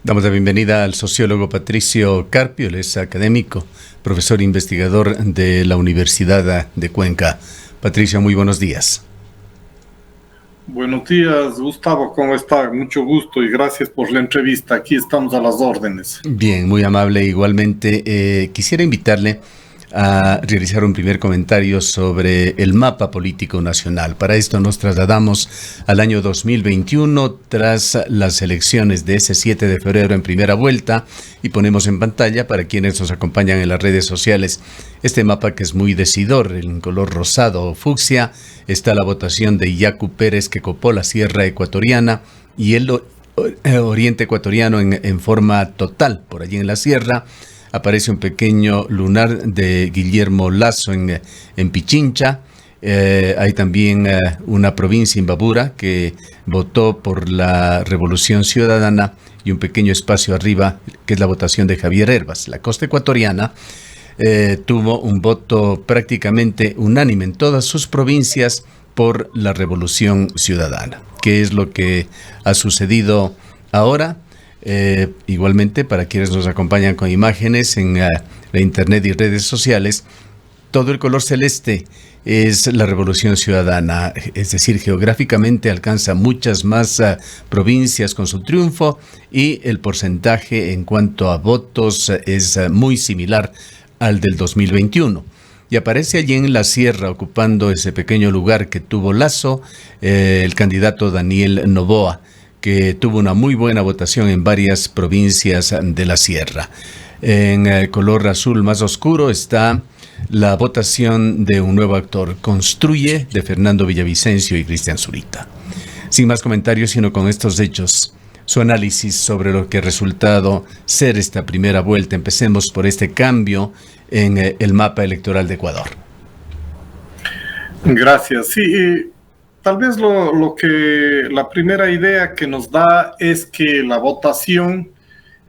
Damos la bienvenida al sociólogo Patricio Carpio, él es académico, profesor investigador de la Universidad de Cuenca. Patricio, muy buenos días. Buenos días, Gustavo, ¿cómo está? Mucho gusto y gracias por la entrevista. Aquí estamos a las órdenes. Bien, muy amable. Igualmente, quisiera invitarle a realizar un primer comentario sobre el mapa político nacional. Para esto nos trasladamos al año 2021 tras las elecciones de ese 7 de febrero en primera vuelta y ponemos en pantalla para quienes nos acompañan en las redes sociales este mapa que es muy decidor. En color rosado o fucsia está la votación de Yacu Pérez, que copó la Sierra Ecuatoriana y el Oriente Ecuatoriano en forma total. Por allí en la sierra aparece un pequeño lunar de Guillermo Lasso en Pichincha. Hay también una provincia, Imbabura, que votó por la Revolución Ciudadana, y un pequeño espacio arriba, que es la votación de Javier Hervas. La costa ecuatoriana tuvo un voto prácticamente unánime en todas sus provincias por la Revolución Ciudadana. ¿Qué es lo que ha sucedido ahora? Igualmente, para quienes nos acompañan con imágenes en la internet y redes sociales, todo el color celeste es la Revolución Ciudadana, es decir, geográficamente alcanza muchas más provincias con su triunfo, y el porcentaje en cuanto a votos es muy similar al del 2021. Y aparece allí en la sierra, ocupando ese pequeño lugar que tuvo Lasso, el candidato Daniel Noboa, que tuvo una muy buena votación en varias provincias de la sierra. En el color azul más oscuro está la votación de un nuevo actor, Construye, de Fernando Villavicencio y Cristian Zurita. Sin más comentarios, sino con estos hechos, su análisis sobre lo que ha resultado ser esta primera vuelta. Empecemos por este cambio en el mapa electoral de Ecuador. Gracias. Sí, tal vez la primera idea que nos da es que la votación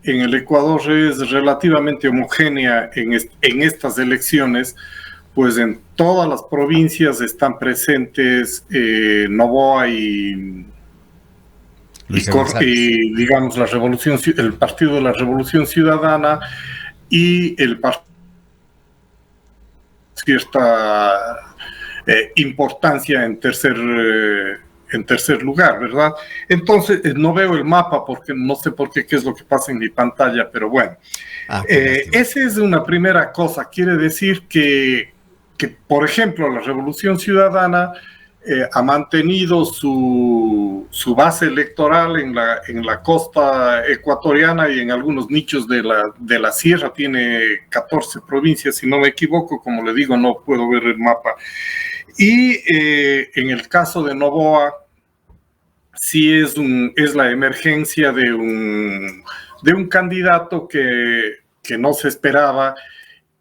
en el Ecuador es relativamente homogénea en estas elecciones, pues en todas las provincias están presentes Noboa y digamos el Partido de la Revolución Ciudadana y el partido cierta importancia en tercer lugar, ¿verdad? Entonces, no veo el mapa porque no sé por qué es lo que pasa en mi pantalla, pero bueno. Esa es una primera cosa. Quiere decir que, por ejemplo, la Revolución Ciudadana ha mantenido su base electoral en la costa ecuatoriana y en algunos nichos de la sierra. Tiene 14 provincias, si no me equivoco. Como le digo, no puedo ver el mapa. Y en el caso de Noboa, sí es la emergencia de un candidato que no se esperaba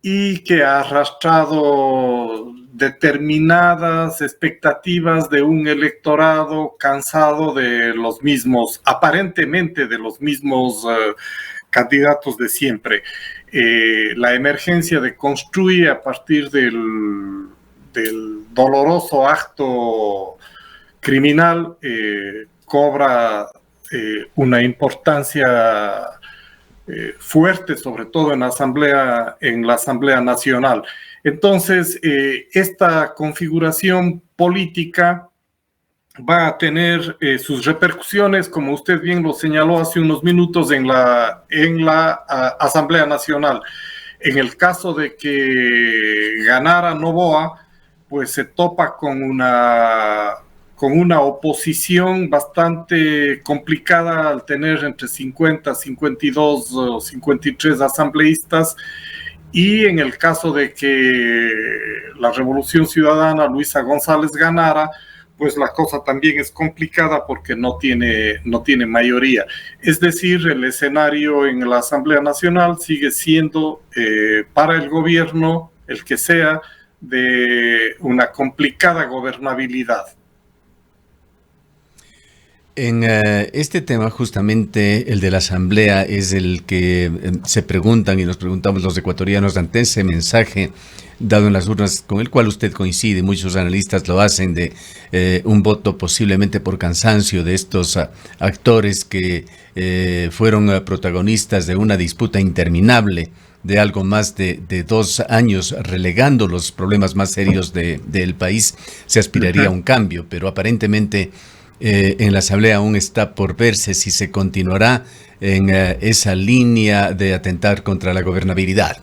y que ha arrastrado determinadas expectativas de un electorado cansado de los mismos, aparentemente de los mismos candidatos de siempre. La emergencia de Construye a partir del doloroso acto criminal cobra una importancia fuerte, sobre todo en la Asamblea Nacional. Entonces, esta configuración política va a tener sus repercusiones, como usted bien lo señaló hace unos minutos, en la Asamblea Nacional. En el caso de que ganara Noboa, pues se topa con una oposición bastante complicada al tener entre 50, 52 o 53 asambleístas, y en el caso de que la Revolución Ciudadana, Luisa González, ganara, pues la cosa también es complicada porque no tiene mayoría. Es decir, el escenario en la Asamblea Nacional sigue siendo para el gobierno, el que sea, de una complicada gobernabilidad. En este tema, justamente el de la Asamblea, es el que se preguntan y nos preguntamos los ecuatorianos ante ese mensaje dado en las urnas, con el cual usted coincide, muchos analistas lo hacen, de un voto posiblemente por cansancio de estos actores que fueron protagonistas de una disputa interminable de algo más de 2 años, relegando los problemas más serios del país. Se aspiraría a un cambio, pero aparentemente en la Asamblea aún está por verse si se continuará en esa línea de atentar contra la gobernabilidad.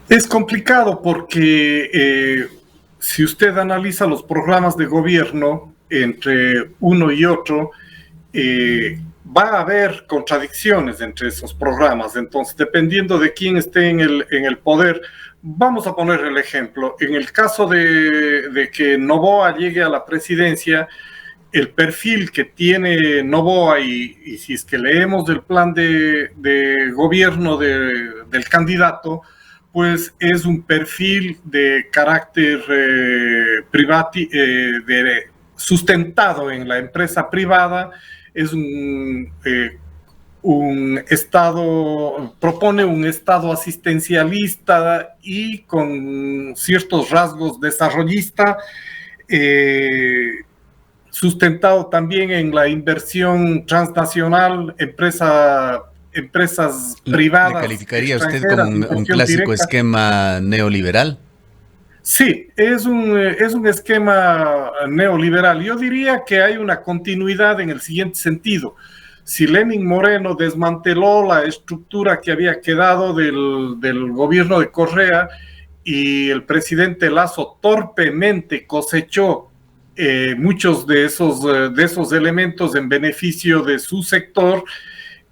Es complicado porque si usted analiza los programas de gobierno entre uno y otro, va a haber contradicciones entre esos programas. Entonces, dependiendo de quién esté en el poder, vamos a poner el ejemplo. En el caso de que Noboa llegue a la presidencia, el perfil que tiene Noboa, y si es que leemos del plan de gobierno del candidato, pues es un perfil de carácter sustentado en la empresa privada. Es un Estado, propone un Estado asistencialista y con ciertos rasgos desarrollista, sustentado también en la inversión transnacional, empresas privadas. ¿Le calificaría usted como un clásico directa. Esquema neoliberal? Sí, es un esquema neoliberal. Yo diría que hay una continuidad en el siguiente sentido. Si Lenín Moreno desmanteló la estructura que había quedado del gobierno de Correa y el presidente Lasso torpemente cosechó muchos de esos elementos en beneficio de su sector,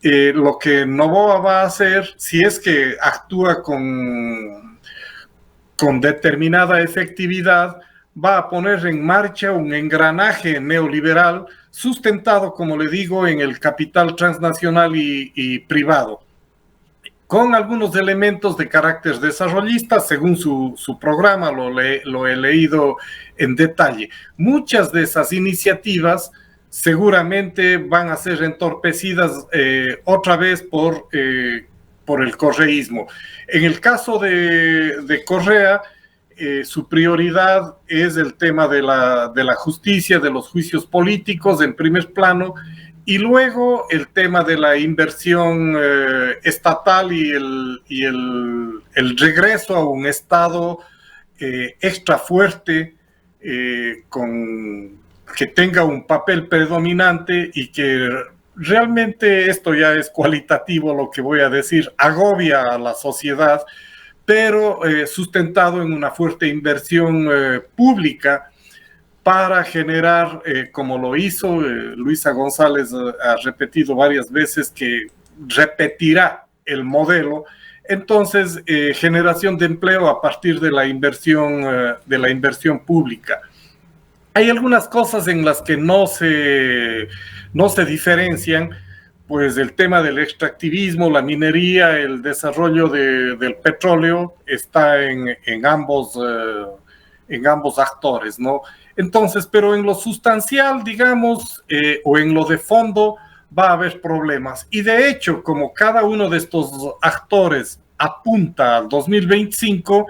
lo que Noboa va a hacer, si es que actúa con determinada efectividad, va a poner en marcha un engranaje neoliberal sustentado, como le digo, en el capital transnacional y privado, con algunos elementos de carácter desarrollista, según su programa, lo he leído en detalle. Muchas de esas iniciativas seguramente van a ser entorpecidas otra vez por el correísmo. En el caso de Correa, su prioridad es el tema de la justicia, de los juicios políticos en primer plano, y luego el tema de la inversión estatal y el regreso a un Estado extra fuerte, que tenga un papel predominante y que realmente, esto ya es cualitativo lo que voy a decir, agobia a la sociedad, pero sustentado en una fuerte inversión pública para generar, como lo hizo Luisa González, ha repetido varias veces que repetirá el modelo. Entonces, generación de empleo a partir de la inversión pública. Hay algunas cosas en las que no se diferencian, pues el tema del extractivismo, la minería, el desarrollo del petróleo está en ambos actores, ¿no? Entonces, pero en lo sustancial, digamos, o en lo de fondo, va a haber problemas. Y de hecho, como cada uno de estos actores apunta al 2025,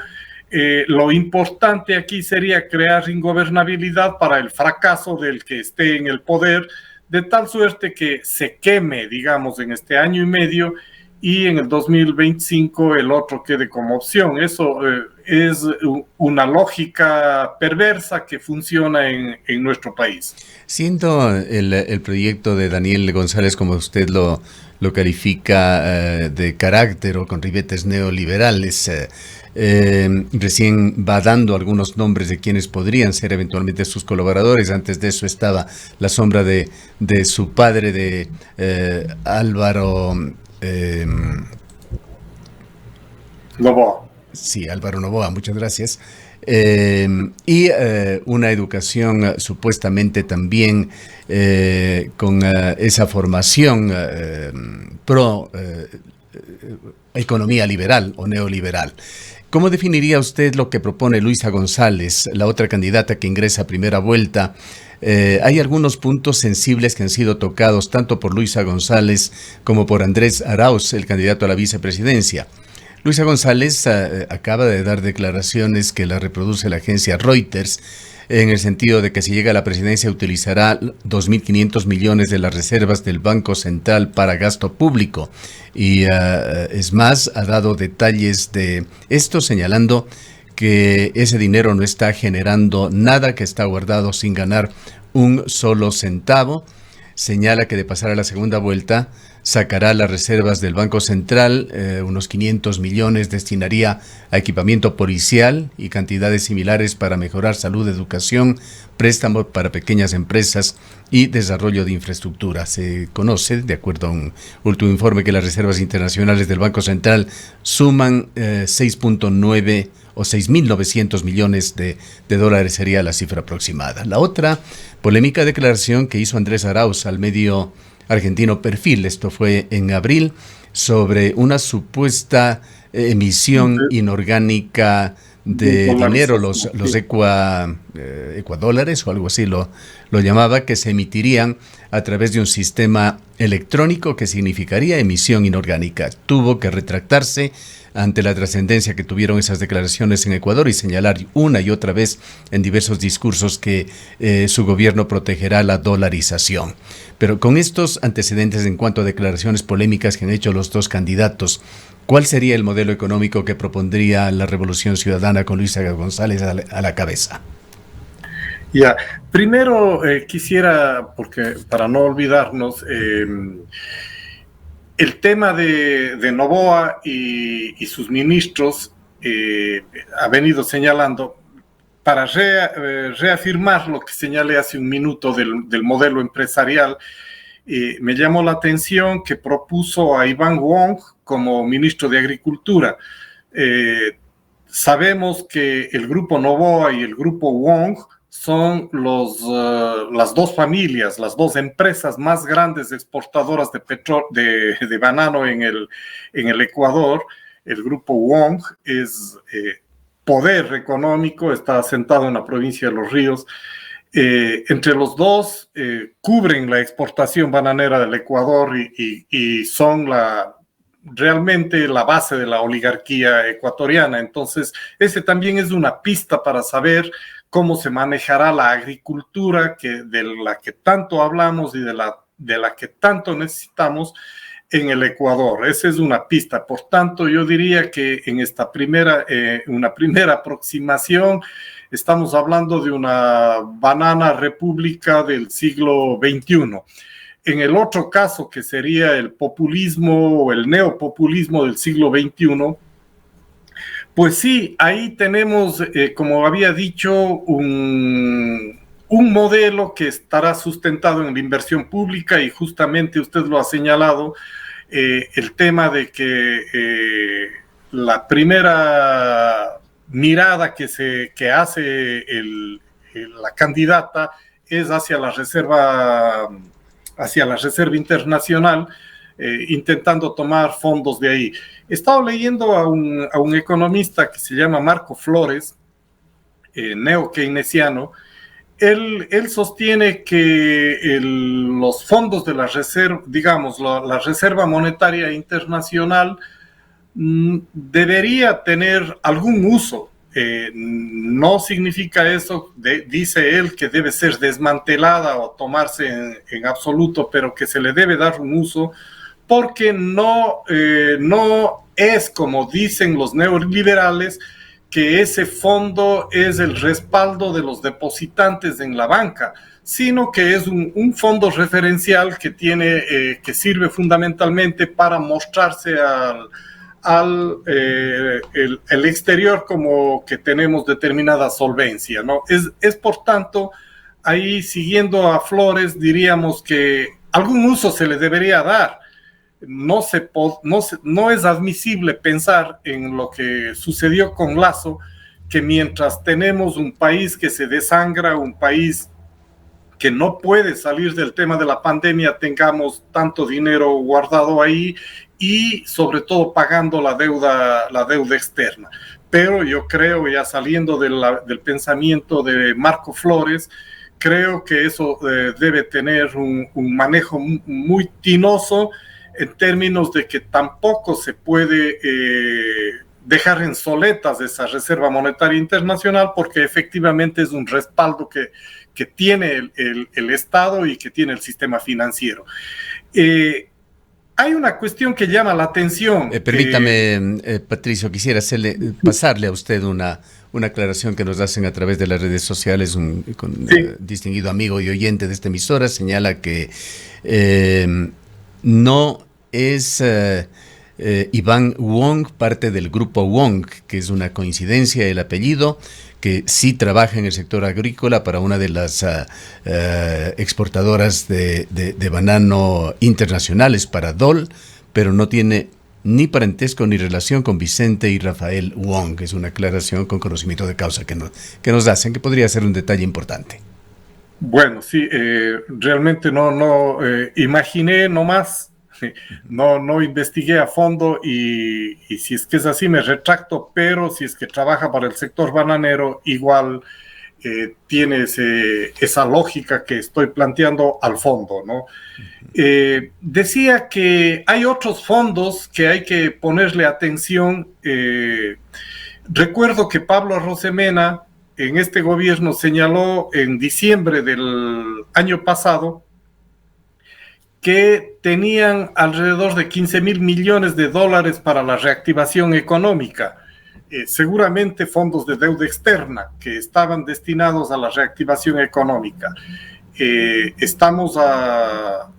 lo importante aquí sería crear ingobernabilidad para el fracaso del que esté en el poder, de tal suerte que se queme, digamos, en este año y medio, y en el 2025 el otro quede como opción. Eso es una lógica perversa que funciona en nuestro país. Siendo el proyecto de Daniel González, como usted lo califica, de carácter o con ribetes neoliberales, recién va dando algunos nombres de quienes podrían ser eventualmente sus colaboradores. Antes de eso estaba la sombra de su padre, de Álvaro Noboa. Sí, Álvaro Noboa, muchas gracias. Y una educación supuestamente también con esa formación pro economía liberal o neoliberal. ¿Cómo definiría usted lo que propone Luisa González, la otra candidata que ingresa a primera vuelta? Hay algunos puntos sensibles que han sido tocados tanto por Luisa González como por Andrés Arauz, el candidato a la vicepresidencia. Luisa González acaba de dar declaraciones que la reproduce la agencia Reuters, en el sentido de que si llega a la presidencia utilizará 2.500 millones de las reservas del Banco Central para gasto público. Y es más, ha dado detalles de esto, señalando que ese dinero no está generando nada, que está guardado sin ganar un solo centavo. Señala que de pasar a la segunda vuelta sacará las reservas del Banco Central, unos 500 millones destinaría a equipamiento policial y cantidades similares para mejorar salud, educación, préstamos para pequeñas empresas y desarrollo de infraestructura. Se conoce, de acuerdo a un último informe, que las reservas internacionales del Banco Central suman 6.9 o 6.900 millones de dólares sería la cifra aproximada. La otra polémica declaración que hizo Andrés Arauz al medio argentino Perfil, esto fue en abril, sobre una supuesta emisión inorgánica de dinero, los ecuadólares o algo así lo llamaba, que se emitirían a través de un sistema electrónico que significaría emisión inorgánica. Tuvo que retractarse ante la trascendencia que tuvieron esas declaraciones en Ecuador y señalar una y otra vez en diversos discursos que su gobierno protegerá la dolarización. Pero con estos antecedentes en cuanto a declaraciones polémicas que han hecho los dos candidatos, ¿cuál sería el modelo económico que propondría la Revolución Ciudadana con Luisa González a la cabeza? Ya, primero quisiera, porque para no olvidarnos, el tema de Noboa y sus ministros ha venido señalando, para reafirmar lo que señalé hace un minuto del modelo empresarial. Me llamó la atención que propuso a Iván Wong como ministro de Agricultura. Sabemos que el grupo Noboa y el grupo Wong son las dos familias, las dos empresas más grandes exportadoras de banano en el Ecuador. El grupo Wong es poder económico, está asentado en la provincia de Los Ríos. Entre los dos cubren la exportación bananera del Ecuador y son realmente la base de la oligarquía ecuatoriana. Entonces, ese también es una pista para saber cómo se manejará la agricultura de la que tanto hablamos y de la que tanto necesitamos en el Ecuador. Esa es una pista. Por tanto, yo diría que en una primera aproximación estamos hablando de una banana república del siglo XXI. En el otro caso, que sería el populismo o el neopopulismo del siglo XXI, pues sí, ahí tenemos, como había dicho, un modelo que estará sustentado en la inversión pública, y justamente usted lo ha señalado, el tema de que la primera mirada que hace la candidata es hacia la reserva internacional, intentando tomar fondos de ahí. He estado leyendo a un economista que se llama Marco Flores, neo-keynesiano. Él sostiene que los fondos de la reserva, digamos, la Reserva Monetaria Internacional debería tener algún uso. No significa eso, dice él, que debe ser desmantelada o tomarse en absoluto, pero que se le debe dar un uso, porque no es como dicen los neoliberales, que ese fondo es el respaldo de los depositantes en la banca, sino que es un fondo referencial que sirve fundamentalmente para mostrarse al exterior como que tenemos determinada solvencia, ¿no? Es por tanto, ahí siguiendo a Flores, diríamos que algún uso se le debería dar. No es admisible pensar en lo que sucedió con Lasso, que mientras tenemos un país que se desangra, un país que no puede salir del tema de la pandemia, tengamos tanto dinero guardado ahí y sobre todo pagando la deuda externa. Pero yo creo, ya saliendo del pensamiento de Marco Flores, creo que eso debe tener un manejo muy tinoso, en términos de que tampoco se puede dejar en soletas esa Reserva Monetaria Internacional, porque efectivamente es un respaldo que tiene el Estado y que tiene el sistema financiero. Hay una cuestión que llama la atención. Permítame, Patricio, quisiera pasarle a usted una aclaración que nos hacen a través de las redes sociales. Un distinguido amigo y oyente de esta emisora señala que no es Iván Wong parte del grupo Wong, que es una coincidencia el apellido, que sí trabaja en el sector agrícola para una de las exportadoras de banano internacionales, para Dole, pero no tiene ni parentesco ni relación con Vicente y Rafael Wong. Es una aclaración con conocimiento de causa que nos hacen, que podría ser un detalle importante. Bueno, sí, realmente no imaginé nomás. No investigué a fondo y si es que es así me retracto, pero si es que trabaja para el sector bananero, igual tiene esa lógica que estoy planteando al fondo, ¿no? Decía que hay otros fondos que hay que ponerle atención. Recuerdo que Pablo Arosemena en este gobierno señaló en diciembre del año pasado que tenían alrededor de 15.000 millones de dólares para la reactivación económica, seguramente fondos de deuda externa que estaban destinados a la reactivación económica. Estamos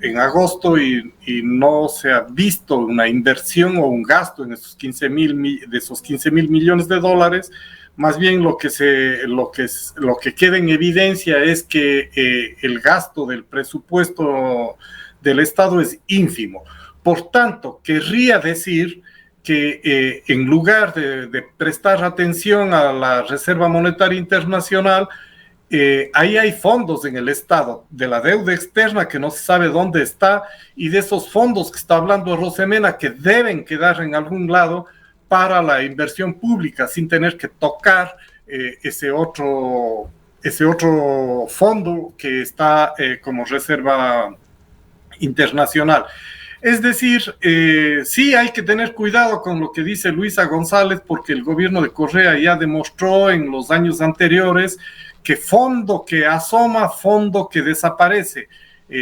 en agosto y no se ha visto una inversión o un gasto en esos 15.000 millones de dólares. Más bien lo que queda en evidencia es que el gasto del presupuesto del Estado es ínfimo. Por tanto, querría decir que en lugar de prestar atención a la Reserva Monetaria Internacional, ahí hay fondos en el Estado de la deuda externa que no se sabe dónde está, y de esos fondos que está hablando Arosemena que deben quedar en algún lado para la inversión pública sin tener que tocar ese otro fondo que está como reserva internacional. Es decir, sí hay que tener cuidado con lo que dice Luisa González, porque el gobierno de Correa ya demostró en los años anteriores que fondo que asoma, fondo que desaparece.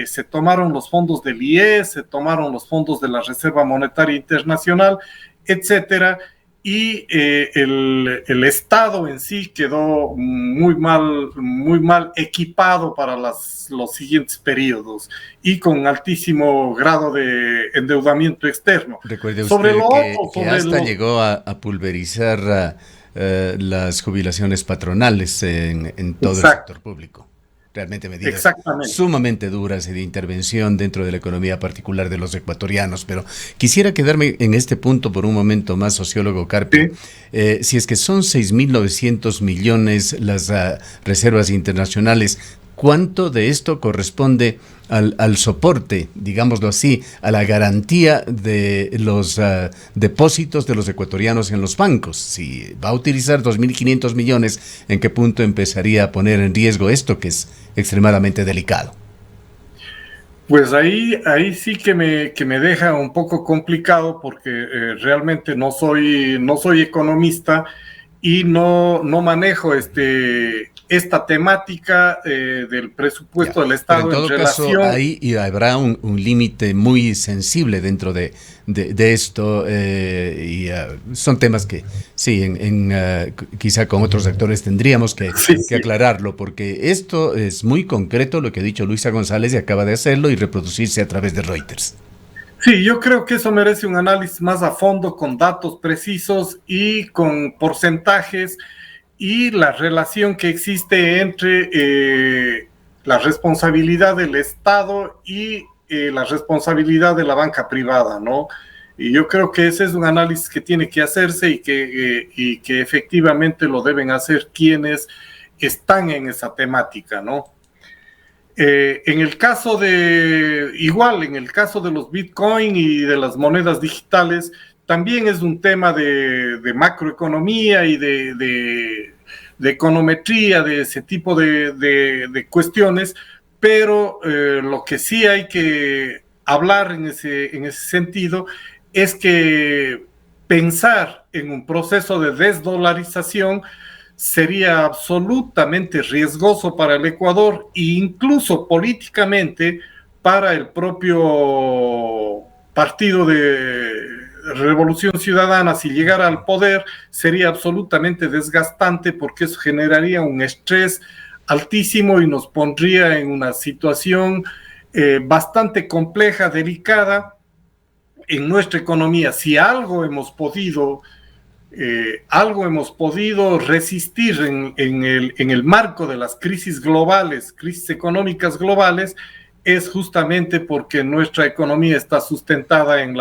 Se tomaron los fondos del IES, se tomaron los fondos de la Reserva Monetaria Internacional, etcétera, y el Estado en sí quedó muy mal equipado para los siguientes periodos y con altísimo grado de endeudamiento externo. Recuerde usted que hasta llegó a pulverizar las jubilaciones patronales en todo el sector público. Realmente medidas sumamente duras y de intervención dentro de la economía particular de los ecuatorianos. Pero quisiera quedarme en este punto por un momento más, sociólogo Carpio. ¿Sí? Si es que son 6.900 millones las reservas internacionales, ¿cuánto de esto corresponde al soporte, digámoslo así, a la garantía de los depósitos de los ecuatorianos en los bancos? Si va a utilizar 2.500 millones, ¿en qué punto empezaría a poner en riesgo esto que es extremadamente delicado? Pues ahí sí que me deja un poco complicado, porque realmente no soy economista y no manejo esta temática del presupuesto del Estado. Pero en todo caso, ahí habrá un límite muy sensible dentro de esto, y son temas que sí, quizá con otros actores tendríamos que aclararlo, porque esto es muy concreto lo que ha dicho Luisa González, y acaba de hacerlo y reproducirse a través de Reuters. Sí, yo creo que eso merece un análisis más a fondo, con datos precisos y con porcentajes, y la relación que existe entre la responsabilidad del Estado y la responsabilidad de la banca privada, ¿no? Y yo creo que ese es un análisis que tiene que hacerse y que efectivamente lo deben hacer quienes están en esa temática, ¿no? En el caso de los Bitcoin y de las monedas digitales, también es un tema de macroeconomía y de econometría, de ese tipo de cuestiones, pero lo que sí hay que hablar en ese sentido es que pensar en un proceso de desdolarización sería absolutamente riesgoso para el Ecuador e incluso políticamente para el propio Partido de Revolución Ciudadana. Si llegara al poder, sería absolutamente desgastante porque eso generaría un estrés altísimo y nos pondría en una situación bastante compleja, delicada en nuestra economía. Si algo hemos podido resistir en el marco de las crisis globales, crisis económicas globales, es justamente porque nuestra economía está sustentada en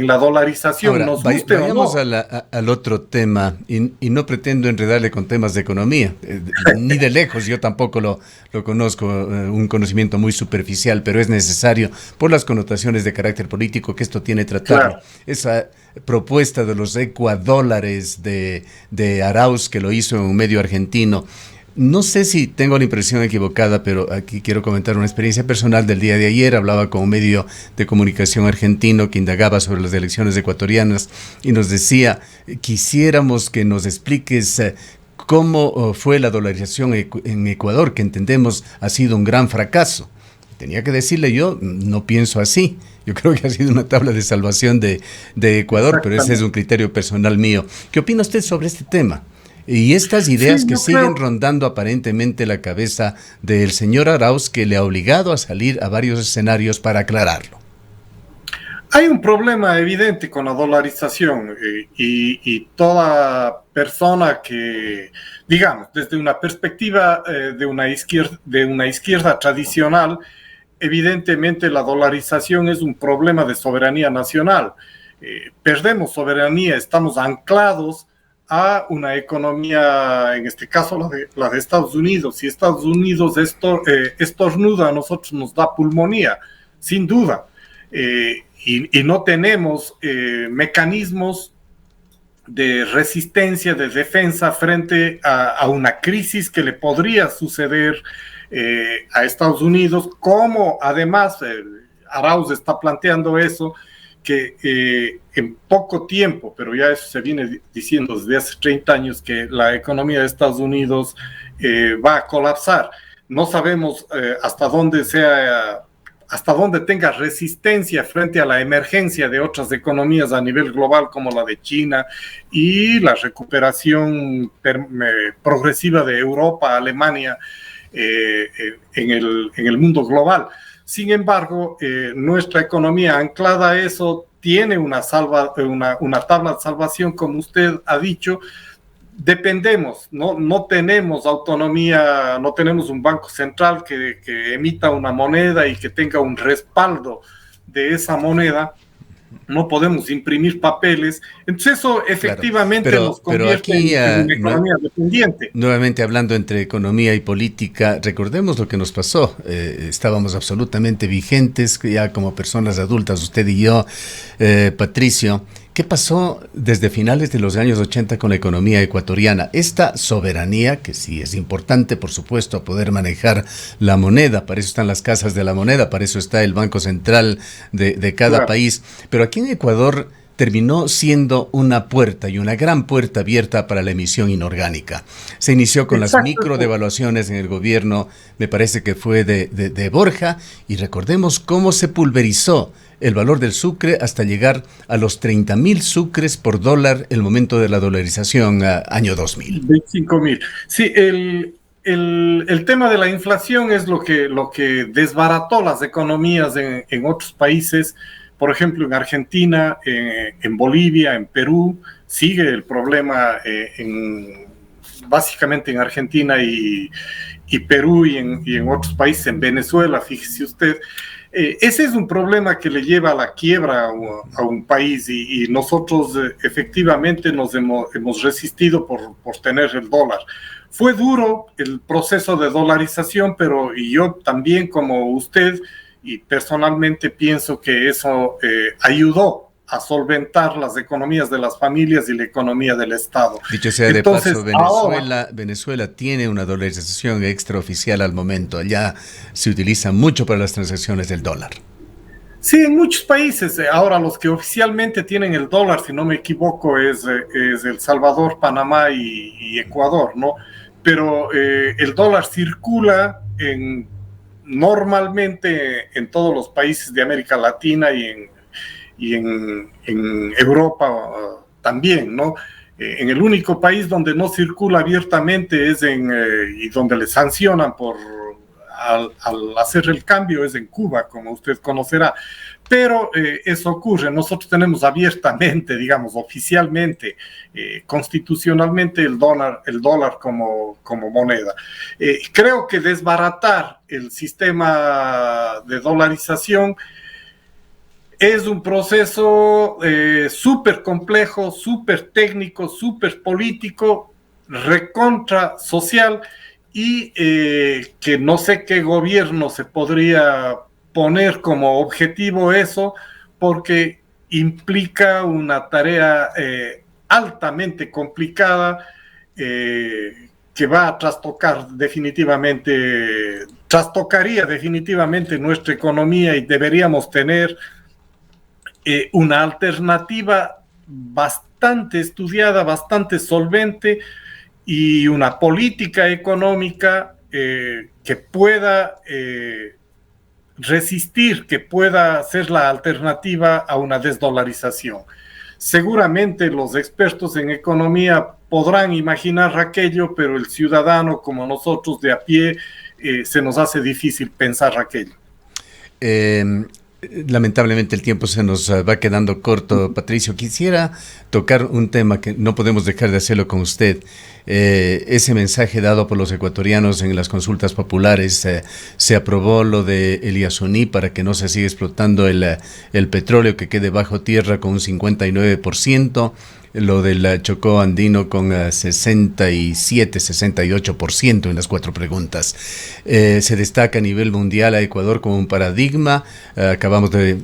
la dolarización. Ahora, Nos guste vayamos o no. al otro tema, y no pretendo enredarle con temas de economía, ni de lejos, yo tampoco lo conozco, un conocimiento muy superficial, pero es necesario, por las connotaciones de carácter político que esto tiene tratarlo. Claro. Esa propuesta de los ecuadólares de Arauz, que lo hizo en un medio argentino, no sé si tengo la impresión equivocada, pero aquí quiero comentar una experiencia personal del día de ayer. Hablaba con un medio de comunicación argentino que indagaba sobre las elecciones ecuatorianas y nos decía, quisiéramos que nos expliques cómo fue la dolarización en Ecuador, que entendemos ha sido un gran fracaso. Tenía que decirle yo, no pienso así. Yo creo que ha sido una tabla de salvación de Ecuador, pero ese es un criterio personal mío. ¿Qué opina usted sobre este tema? Y estas ideas que siguen rondando aparentemente la cabeza del señor Arauz, que le ha obligado a salir a varios escenarios para aclararlo. Hay un problema evidente con la dolarización y toda persona que, digamos, desde una perspectiva de una izquierda tradicional, evidentemente la dolarización es un problema de soberanía nacional. Perdemos soberanía, estamos anclados a una economía, en este caso la de Estados Unidos. Si Estados Unidos estornuda, a nosotros nos da pulmonía, sin duda. Y no tenemos mecanismos de resistencia, de defensa frente a una crisis que le podría suceder a Estados Unidos, como además Arauz está planteando eso, que en poco tiempo, pero ya eso se viene diciendo desde hace 30 años, que la economía de Estados Unidos va a colapsar. No sabemos hasta dónde tenga resistencia frente a la emergencia de otras economías a nivel global como la de China y la recuperación progresiva de Europa, Alemania, en el mundo global. Sin embargo, nuestra economía anclada a eso tiene una tabla de salvación, como usted ha dicho. Dependemos, no tenemos autonomía, no tenemos un banco central que emita una moneda y que tenga un respaldo de esa moneda. No podemos imprimir papeles, entonces eso efectivamente nos convierte en una economía dependiente. Nuevamente hablando entre economía y política, recordemos lo que nos pasó. Estábamos absolutamente vigentes ya como personas adultas, usted y yo, Patricio. ¿Qué pasó desde finales de los años 80 con la economía ecuatoriana? Esta soberanía, que sí es importante, por supuesto, poder manejar la moneda, para eso están las casas de la moneda, para eso está el Banco Central de cada país, pero aquí en Ecuador terminó siendo una puerta y una gran puerta abierta para la emisión inorgánica. Se inició con las microdevaluaciones en el gobierno, me parece que fue de Borja, y recordemos cómo se pulverizó el valor del sucre hasta llegar a los 30,000 sucres por dólar el momento de la dolarización año 2000. 25,000. Sí, el tema de la inflación es lo que desbarató las economías en otros países. Por ejemplo, en Argentina, en Bolivia, en Perú, sigue el problema básicamente en Argentina y Perú y en otros países, en Venezuela, fíjese usted. Ese es un problema que le lleva a la quiebra a un país y nosotros efectivamente nos hemos resistido por tener el dólar. Fue duro el proceso de dolarización, pero yo también como usted y personalmente pienso que eso ayudó a solventar las economías de las familias y la economía del Estado. Dicho sea de paso, Venezuela tiene una dolarización extraoficial al momento. Allá se utiliza mucho para las transacciones del dólar. Sí, en muchos países. Ahora los que oficialmente tienen el dólar, si no me equivoco, es El Salvador, Panamá y Ecuador, ¿no? Pero el dólar circula normalmente en todos los países de América Latina y en Europa también, ¿no? En el único país donde no circula abiertamente y donde le sancionan al hacer el cambio es en Cuba, como usted conocerá. Pero eso ocurre. Nosotros tenemos abiertamente, digamos, oficialmente, constitucionalmente el dólar como moneda. Creo que desbaratar el sistema de dolarización es un proceso súper complejo, súper técnico, súper político, recontra social, y que no sé qué gobierno se podría poner como objetivo eso, porque implica una tarea altamente complicada que va a trastocaría definitivamente nuestra economía, y deberíamos tener una alternativa bastante estudiada, bastante solvente, y una política económica que pueda resistir, que pueda ser la alternativa a una desdolarización. Seguramente los expertos en economía podrán imaginar aquello, pero el ciudadano como nosotros de a pie se nos hace difícil pensar aquello. Lamentablemente el tiempo se nos va quedando corto, Patricio. Quisiera tocar un tema que no podemos dejar de hacerlo con usted. Ese mensaje dado por los ecuatorianos en las consultas populares, se aprobó lo de el Yasuní para que no se siga explotando el petróleo, que quede bajo tierra con un 59%. Lo del Chocó andino con 67-68% en las 4 preguntas. Se destaca a nivel mundial a Ecuador como un paradigma. Acabamos de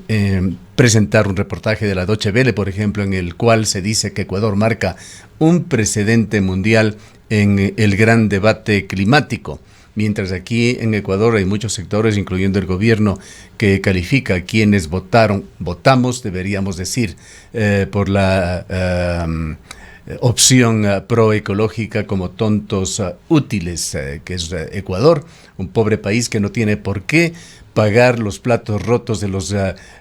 presentar un reportaje de la Deutsche Welle, por ejemplo, en el cual se dice que Ecuador marca un precedente mundial en el gran debate climático. Mientras aquí en Ecuador hay muchos sectores, incluyendo el gobierno, que califica a quienes votamos, deberíamos decir, por la opción proecológica como tontos útiles, que es Ecuador, un pobre país que no tiene por qué pagar los platos rotos de los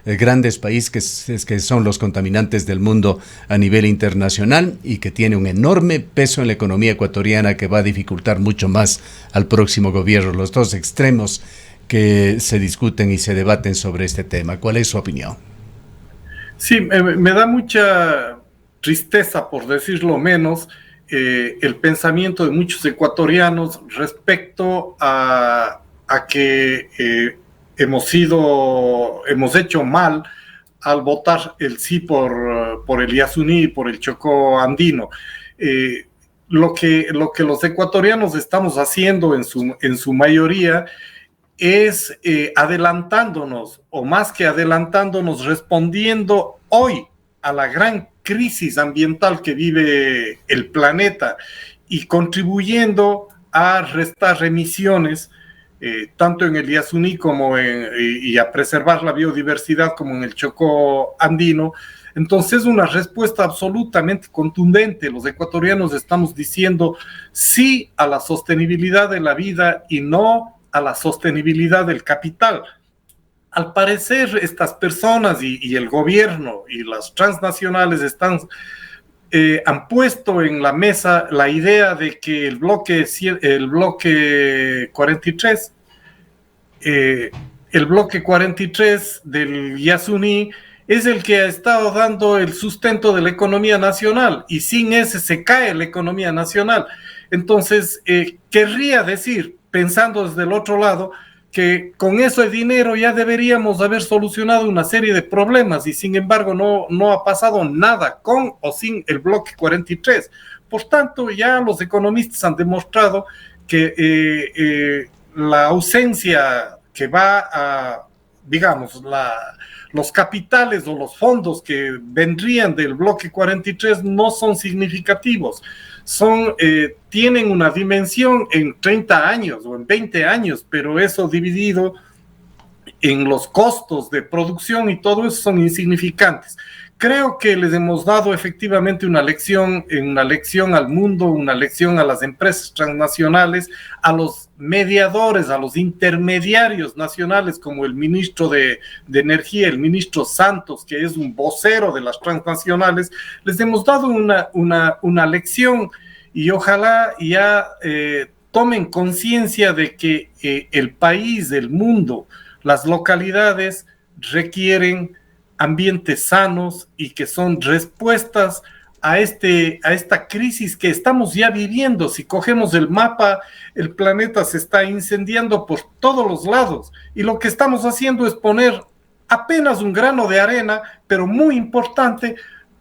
grandes países que son los contaminantes del mundo a nivel internacional, y que tiene un enorme peso en la economía ecuatoriana que va a dificultar mucho más al próximo gobierno. Los dos extremos que se discuten y se debaten sobre este tema. ¿Cuál es su opinión? Sí, me da mucha tristeza, por decirlo menos, el pensamiento de muchos ecuatorianos respecto a que hemos hecho mal al votar el sí por el Yasuní y por el Chocó andino. Lo que los ecuatorianos estamos haciendo en su mayoría es adelantándonos, o más que adelantándonos, respondiendo hoy a la gran crisis ambiental que vive el planeta, y contribuyendo a restar emisiones tanto en el Yasuní y a preservar la biodiversidad como en el Chocó andino. Entonces, una respuesta absolutamente contundente. Los ecuatorianos estamos diciendo sí a la sostenibilidad de la vida y no a la sostenibilidad del capital. Al parecer, estas personas y el gobierno y las transnacionales han puesto en la mesa la idea de que el bloque 43, del Yasuní es el que ha estado dando el sustento de la economía nacional, y sin ese se cae la economía nacional. Entonces, querría decir, pensando desde el otro lado, que con ese dinero ya deberíamos haber solucionado una serie de problemas, y sin embargo no ha pasado nada con o sin el bloque 43. Por tanto, ya los economistas han demostrado que la ausencia que va a digamos, los capitales o los fondos que vendrían del bloque 43 no son significativos. Tienen una dimensión en 30 años o en 20 años, pero eso dividido en los costos de producción y todo eso son insignificantes. Creo que les hemos dado efectivamente una lección al mundo, una lección a las empresas transnacionales, a los mediadores, a los intermediarios nacionales como el ministro de Energía, el ministro Santos, que es un vocero de las transnacionales. Les hemos dado una lección y ojalá ya tomen conciencia de que el país, el mundo, las localidades requieren ambientes sanos y que son respuestas a esta crisis que estamos ya viviendo. Si cogemos el mapa, el planeta se está incendiando por todos los lados y lo que estamos haciendo es poner apenas un grano de arena, pero muy importante,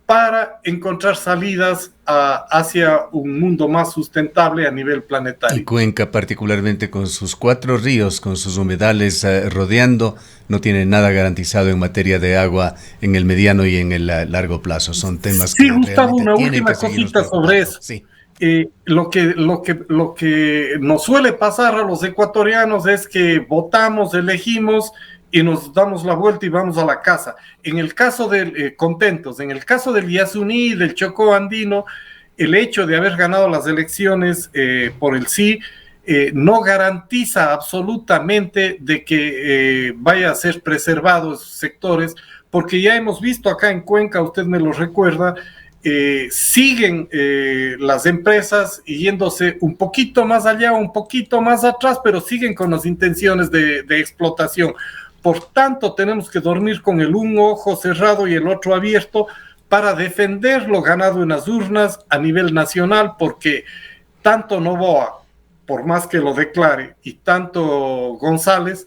para encontrar salidas hacia un mundo más sustentable a nivel planetario. Y Cuenca, particularmente con sus 4 ríos, con sus humedales rodeando, no tiene nada garantizado en materia de agua en el mediano y en el largo plazo. Son temas que Gustavo, una última cosita sobre eso. Sí. Lo que nos suele pasar a los ecuatorianos es que votamos, elegimos y nos damos la vuelta y vamos a la casa. En el caso del contentos, en el caso del Yasuní, del Chocó andino, el hecho de haber ganado las elecciones por el sí no garantiza absolutamente de que vaya a ser preservado esos sectores, porque ya hemos visto acá en Cuenca, usted me lo recuerda, siguen las empresas yéndose un poquito más allá, un poquito más atrás, pero siguen con las intenciones de explotación. Por tanto, tenemos que dormir con un ojo cerrado y el otro abierto para defender lo ganado en las urnas a nivel nacional, porque tanto Noboa, por más que lo declare, y tanto González,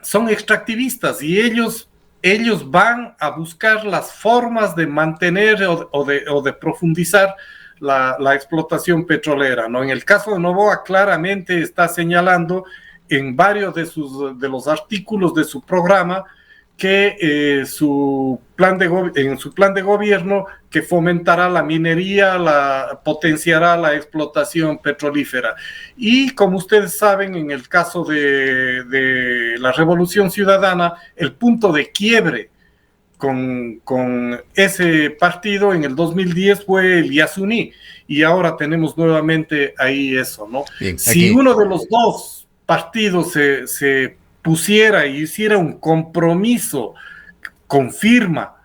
son extractivistas y ellos van a buscar las formas de mantener o de profundizar la explotación petrolera, ¿no? En el caso de Noboa claramente está señalando en varios de los artículos de su programa que en su plan de gobierno que fomentará la minería, potenciará la explotación petrolífera. Y como ustedes saben, en el caso de la Revolución Ciudadana, el punto de quiebre con ese partido en el 2010 fue el Yasuní, y ahora tenemos nuevamente ahí eso, ¿no? Bien, si uno de los dos partidos se pusiera y hiciera un compromiso con firma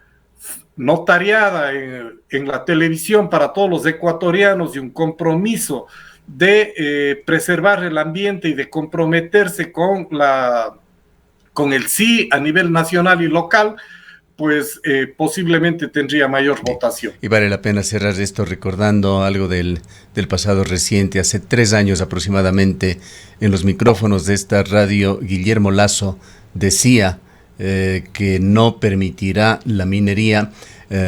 notariada en la televisión para todos los ecuatorianos y un compromiso de preservar el ambiente y de comprometerse con el sí a nivel nacional y local, pues posiblemente tendría mayor votación. Y vale la pena cerrar esto recordando algo del pasado reciente. Hace 3 años aproximadamente, en los micrófonos de esta radio, Guillermo Lasso decía que no permitirá la minería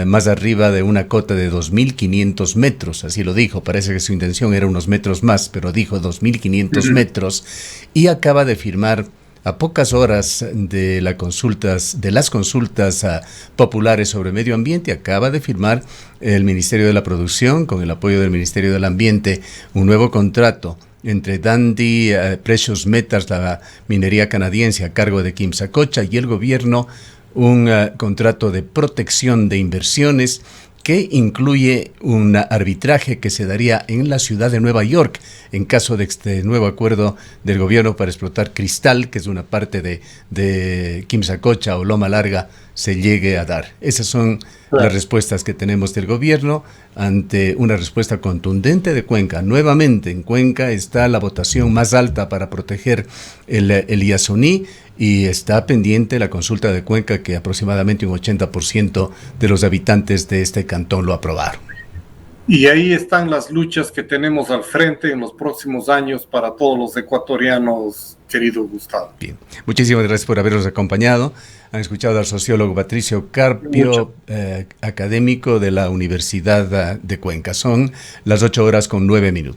más arriba de una cota de 2.500 metros, así lo dijo. Parece que su intención era unos metros más, pero dijo 2.500 metros, y acaba de firmar, a pocas horas de las consultas populares sobre medio ambiente, acaba de firmar el Ministerio de la Producción, con el apoyo del Ministerio del Ambiente, un nuevo contrato entre Dundee Precious Metals, la minería canadiense a cargo de Quimsacocha, y el gobierno, un contrato de protección de inversiones que incluye un arbitraje que se daría en la ciudad de Nueva York en caso de este nuevo acuerdo del gobierno para explotar cristal, que es una parte de Quimsacocha o Loma Larga, se llegue a dar. Esas son las respuestas que tenemos del gobierno ante una respuesta contundente de Cuenca. Nuevamente, en Cuenca está la votación más alta para proteger el Yasuní, y está pendiente la consulta de Cuenca, que aproximadamente un 80% de los habitantes de este cantón lo aprobaron. Y ahí están las luchas que tenemos al frente en los próximos años para todos los ecuatorianos, querido Gustavo. Bien, muchísimas gracias por habernos acompañado. Han escuchado al sociólogo Patricio Carpio, académico de la Universidad de Cuenca. Son las 8:09 PM.